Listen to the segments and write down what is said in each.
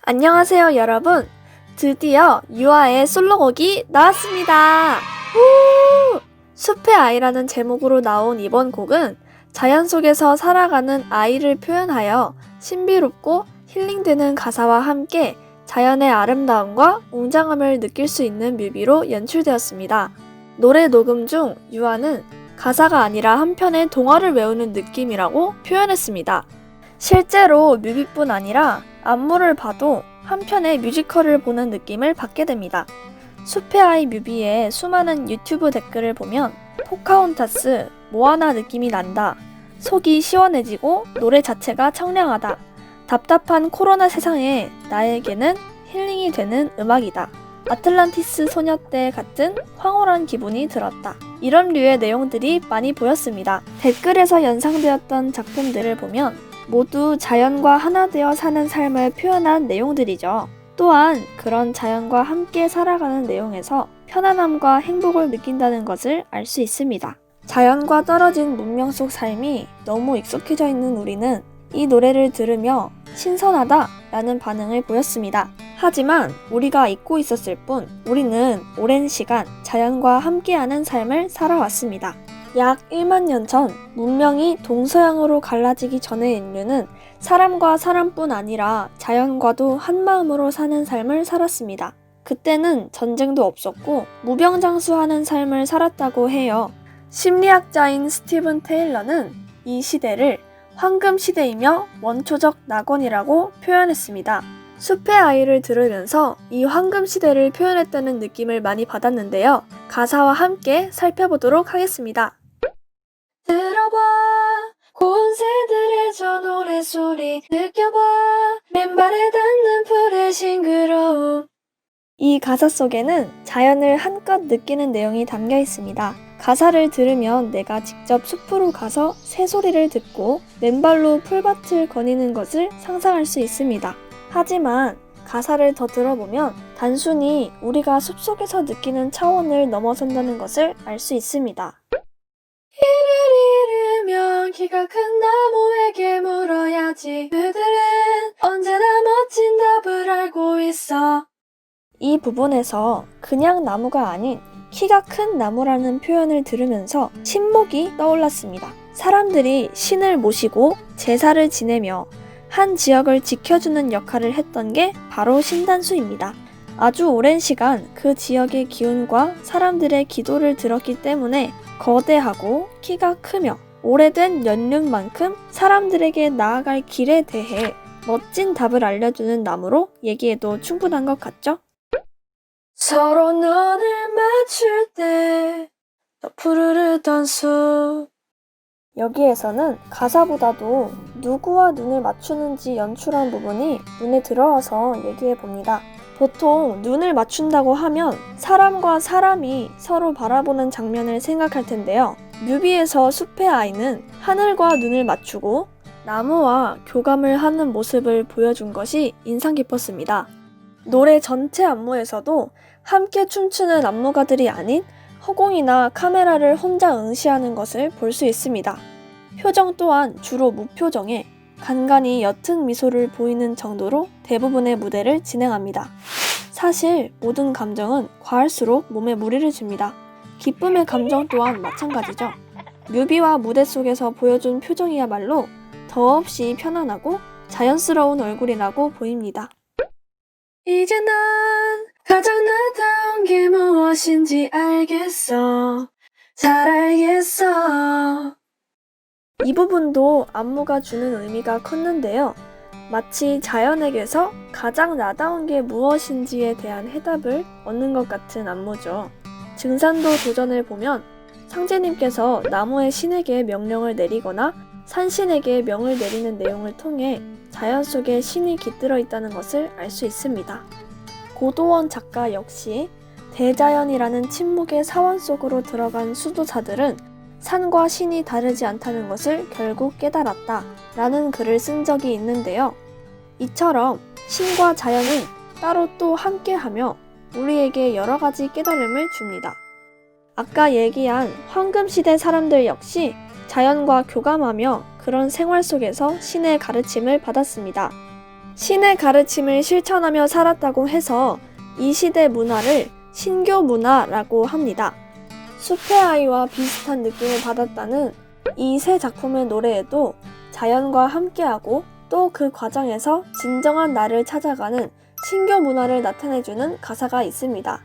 안녕하세요, 여러분. 드디어 유아의 솔로곡이 나왔습니다. 우! 숲의 아이라는 제목으로 나온 이번 곡은 자연 속에서 살아가는 아이를 표현하여 신비롭고 힐링되는 가사와 함께 자연의 아름다움과 웅장함을 느낄 수 있는 뮤비로 연출되었습니다. 노래 녹음 중 유아는 가사가 아니라 한편의 동화를 외우는 느낌이라고 표현했습니다. 실제로 뮤비뿐 아니라 안무를 봐도 한편의 뮤지컬을 보는 느낌을 받게 됩니다. 숲의 아이 뮤비의 수많은 유튜브 댓글을 보면 포카혼타스, 모아나 느낌이 난다, 속이 시원해지고 노래 자체가 청량하다, 답답한 코로나 세상에 나에게는 힐링이 되는 음악이다, 아틀란티스 소녀 때 같은 황홀한 기분이 들었다, 이런 류의 내용들이 많이 보였습니다. 댓글에서 연상되었던 작품들을 보면 모두 자연과 하나 되어 사는 삶을 표현한 내용들이죠. 또한 그런 자연과 함께 살아가는 내용에서 편안함과 행복을 느낀다는 것을 알 수 있습니다. 자연과 떨어진 문명 속 삶이 너무 익숙해져 있는 우리는 이 노래를 들으며 신선하다 라는 반응을 보였습니다. 하지만 우리가 잊고 있었을 뿐 우리는 오랜 시간 자연과 함께하는 삶을 살아왔습니다. 약 1만 년 전 문명이 동서양으로 갈라지기 전의 인류는 사람과 사람뿐 아니라 자연과도 한마음으로 사는 삶을 살았습니다. 그때는 전쟁도 없었고 무병장수하는 삶을 살았다고 해요. 심리학자인 스티븐 테일러는 이 시대를 황금 시대이며 원초적 낙원이라고 표현했습니다. 숲의 아이를 들으면서 이 황금 시대를 표현했다는 느낌을 많이 받았는데요. 가사와 함께 살펴보도록 하겠습니다. 들어봐, 고운 새들의 저 노래소리 느껴봐, 맨발에 닿는 풀의 싱그러움. 이 가사 속에는 자연을 한껏 느끼는 내용이 담겨 있습니다. 가사를 들으면 내가 직접 숲으로 가서 새소리를 듣고 맨발로 풀밭을 거니는 것을 상상할 수 있습니다. 하지만 가사를 더 들어보면 단순히 우리가 숲속에서 느끼는 차원을 넘어선다는 것을 알 수 있습니다. 이를 잃으면 키가 큰 나무에게 물어야지. 그들은 언제나 멋진 답을 알고 있어. 이 부분에서 그냥 나무가 아닌 키가 큰 나무라는 표현을 들으면서 신목이 떠올랐습니다. 사람들이 신을 모시고 제사를 지내며 한 지역을 지켜주는 역할을 했던 게 바로 신단수입니다. 아주 오랜 시간 그 지역의 기운과 사람들의 기도를 들었기 때문에 거대하고 키가 크며 오래된 연륜만큼 사람들에게 나아갈 길에 대해 멋진 답을 알려주는 나무로 얘기해도 충분한 것 같죠? 서로 눈을 맞출 때 더 푸르르던 숲. 여기에서는 가사보다도 누구와 눈을 맞추는지 연출한 부분이 눈에 들어와서 얘기해 봅니다. 보통 눈을 맞춘다고 하면 사람과 사람이 서로 바라보는 장면을 생각할 텐데요. 뮤비에서 숲의 아이는 하늘과 눈을 맞추고 나무와 교감을 하는 모습을 보여준 것이 인상 깊었습니다. 노래 전체 안무에서도 함께 춤추는 안무가들이 아닌 허공이나 카메라를 혼자 응시하는 것을 볼 수 있습니다. 표정 또한 주로 무표정에 간간히 옅은 미소를 보이는 정도로 대부분의 무대를 진행합니다. 사실 모든 감정은 과할수록 몸에 무리를 줍니다. 기쁨의 감정 또한 마찬가지죠. 뮤비와 무대 속에서 보여준 표정이야말로 더없이 편안하고 자연스러운 얼굴이라고 보입니다. 이제 난 가장 나다운 게 무엇인지 알겠어. 잘 알겠어. 이 부분도 안무가 주는 의미가 컸는데요. 마치 자연에게서 가장 나다운 게 무엇인지에 대한 해답을 얻는 것 같은 안무죠. 증산도 도전을 보면 상제님께서 나무의 신에게 명령을 내리거나 산신에게 명을 내리는 내용을 통해 자연 속에 신이 깃들어 있다는 것을 알 수 있습니다. 고도원 작가 역시 대자연이라는 침묵의 사원 속으로 들어간 수도사들은 산과 신이 다르지 않다는 것을 결국 깨달았다 라는 글을 쓴 적이 있는데요. 이처럼 신과 자연은 따로 또 함께하며 우리에게 여러 가지 깨달음을 줍니다. 아까 얘기한 황금시대 사람들 역시 자연과 교감하며 그런 생활 속에서 신의 가르침을 받았습니다. 신의 가르침을 실천하며 살았다고 해서 이 시대 문화를 신교 문화라고 합니다. 숲의 아이와 비슷한 느낌을 받았다는 이 세 작품의 노래에도 자연과 함께하고 또 그 과정에서 진정한 나를 찾아가는 신교 문화를 나타내주는 가사가 있습니다.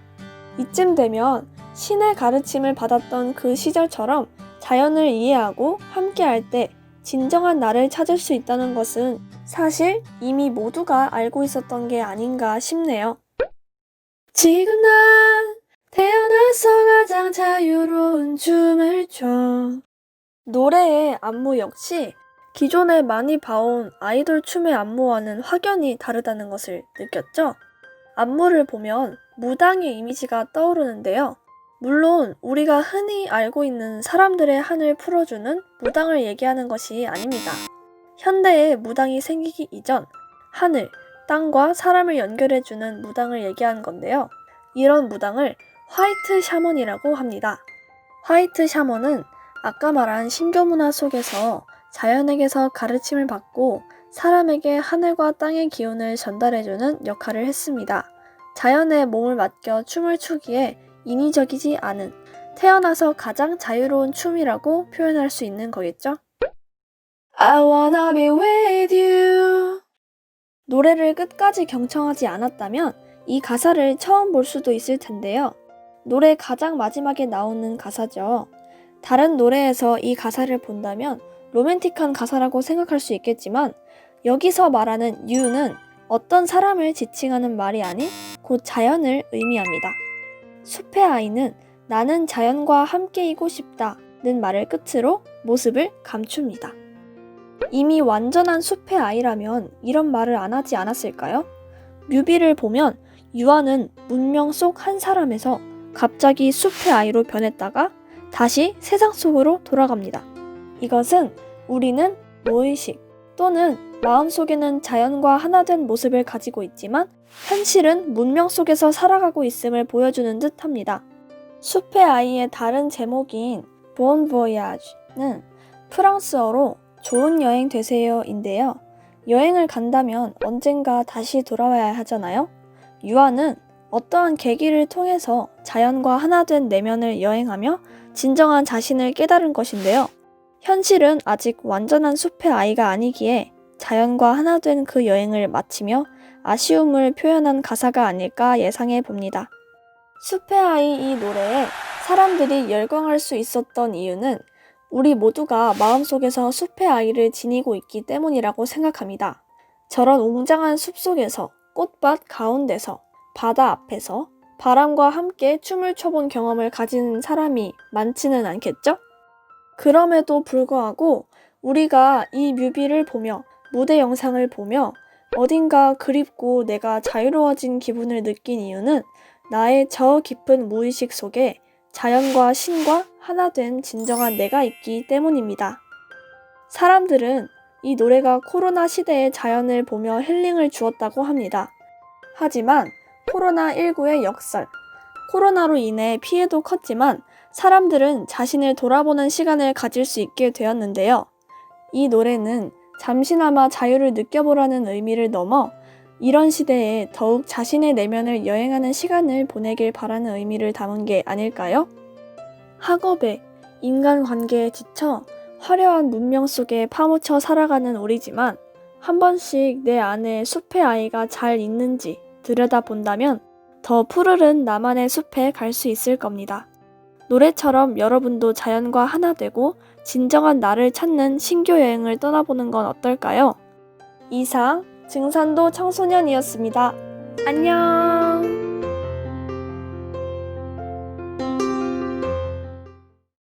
이쯤 되면 신의 가르침을 받았던 그 시절처럼 자연을 이해하고 함께할 때 진정한 나를 찾을 수 있다는 것은 사실 이미 모두가 알고 있었던 게 아닌가 싶네요. 지금 난 태어나서 가장 자유로운 춤을 춰. 노래의 안무 역시 기존에 많이 봐온 아이돌 춤의 안무와는 확연히 다르다는 것을 느꼈죠? 안무를 보면 무당의 이미지가 떠오르는데요. 물론 우리가 흔히 알고 있는 사람들의 한을 풀어주는 무당을 얘기하는 것이 아닙니다. 현대에 무당이 생기기 이전 하늘, 땅과 사람을 연결해주는 무당을 얘기하는 건데요. 이런 무당을 화이트 샤먼이라고 합니다. 화이트 샤먼은 아까 말한 신교 문화 속에서 자연에게서 가르침을 받고 사람에게 하늘과 땅의 기운을 전달해주는 역할을 했습니다. 자연에 몸을 맡겨 춤을 추기에 인위적이지 않은, 태어나서 가장 자유로운 춤이라고 표현할 수 있는 거겠죠? I wanna be with you. 노래를 끝까지 경청하지 않았다면 이 가사를 처음 볼 수도 있을 텐데요. 노래 가장 마지막에 나오는 가사죠. 다른 노래에서 이 가사를 본다면 로맨틱한 가사라고 생각할 수 있겠지만 여기서 말하는 you는 어떤 사람을 지칭하는 말이 아닌 곧 자연을 의미합니다. 숲의 아이는 나는 자연과 함께이고 싶다는 말을 끝으로 모습을 감춥니다. 이미 완전한 숲의 아이라면 이런 말을 안 하지 않았을까요? 뮤비를 보면 유아는 문명 속 한 사람에서 갑자기 숲의 아이로 변했다가 다시 세상 속으로 돌아갑니다. 이것은 우리는 무의식 또는 마음속에는 자연과 하나 된 모습을 가지고 있지만 현실은 문명 속에서 살아가고 있음을 보여주는 듯 합니다. 숲의 아이의 다른 제목인 Bon Voyage는 프랑스어로 좋은 여행 되세요인데요. 여행을 간다면 언젠가 다시 돌아와야 하잖아요. 유아는 어떠한 계기를 통해서 자연과 하나 된 내면을 여행하며 진정한 자신을 깨달은 것인데요. 현실은 아직 완전한 숲의 아이가 아니기에 자연과 하나 된 그 여행을 마치며 아쉬움을 표현한 가사가 아닐까 예상해 봅니다. 숲의 아이 이 노래에 사람들이 열광할 수 있었던 이유는 우리 모두가 마음속에서 숲의 아이를 지니고 있기 때문이라고 생각합니다. 저런 웅장한 숲속에서 꽃밭 가운데서 바다 앞에서 바람과 함께 춤을 춰본 경험을 가진 사람이 많지는 않겠죠? 그럼에도 불구하고 우리가 이 뮤비를 보며 무대 영상을 보며 어딘가 그립고 내가 자유로워진 기분을 느낀 이유는 나의 저 깊은 무의식 속에 자연과 신과 하나 된 진정한 내가 있기 때문입니다. 사람들은 이 노래가 코로나 시대의 자연을 보며 힐링을 주었다고 합니다. 하지만 코로나19의 역설, 코로나로 인해 피해도 컸지만 사람들은 자신을 돌아보는 시간을 가질 수 있게 되었는데요. 이 노래는 잠시나마 자유를 느껴보라는 의미를 넘어 이런 시대에 더욱 자신의 내면을 여행하는 시간을 보내길 바라는 의미를 담은 게 아닐까요? 학업에, 인간관계에 지쳐 화려한 문명 속에 파묻혀 살아가는 우리지만 한 번씩 내 안에 숲의 아이가 잘 있는지 들여다본다면 더 푸르른 나만의 숲에 갈 수 있을 겁니다. 노래처럼 여러분도 자연과 하나 되고 진정한 나를 찾는 신교 여행을 떠나보는 건 어떨까요? 이상 증산도 청소년이었습니다. 안녕!